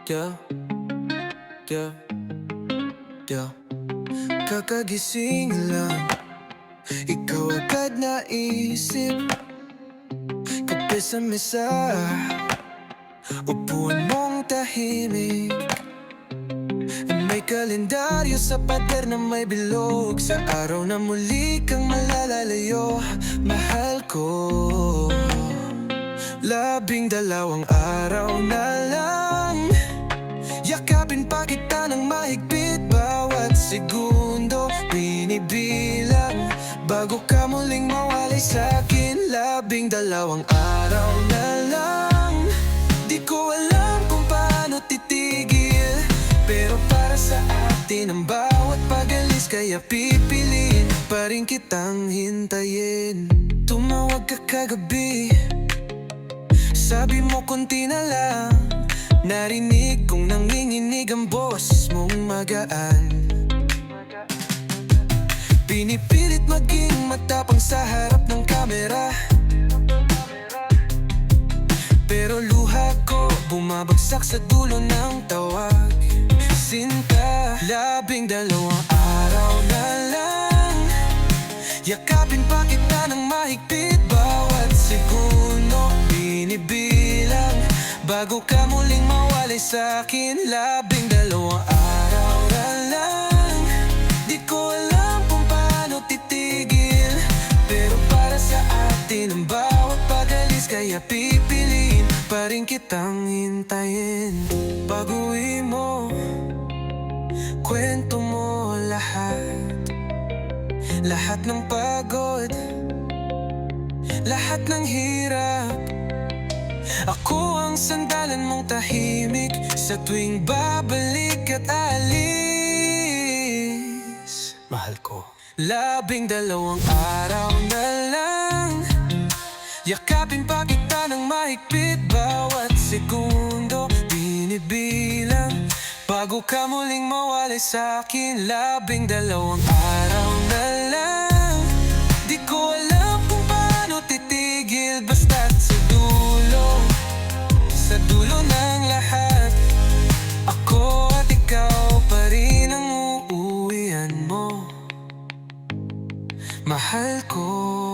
Yeah, yeah, yeah. Kakagising lang, ikaw agad naisip. Kape sa mesa, upuan mong tahimik. May kalendaryo sa pader na may bilog. Sa araw na muli kang malalalayo, mahal ko. 12 araw na lang, yakapin pa kita ng mahigpit. Bawat segundo binibilang, bago ka muling mawalay sa'kin. 12 araw na lang, di ko alam kung paano titigil. Pero para sa atin ang bawat pag-alis, kaya pipiliin pa rin kitang hintayin. Tumawag ka kagabi, sabi mo konti na lang. Narinig kong nanginginig ang boses mong magaan. Pinipilit maging matapang sa harap ng kamera, pero luha ko bumabagsak sa dulo ng tawag. Sinta, 12 araw na lang, yakapin pa kita ng mahigpit. Bawat segundo binibilang, bago ka muling mawalay sa'kin. 12 araw na lang, di ko alam kung paano titigil. Pero para sa atin ang bawat pag-alis, kaya pipiliin pa rin kitang hintayin. Pag-uwi mo, kwento mo lahat. Lahat ng pagod, lahat ng hirap. Ako ang sandalan mong tahimik sa tuwing babalik at alis. Mahal ko. 12 araw na lang, yakapin pa kita ng mahigpit. Bawat segundo binibilang, bago ka muling mawalay sa'kin. 12 araw na lang, di ko alam kung paano titigil. Basta't sa dulo ng lahat, ako at ikaw pa rin ang uuwian mo. Mahal ko.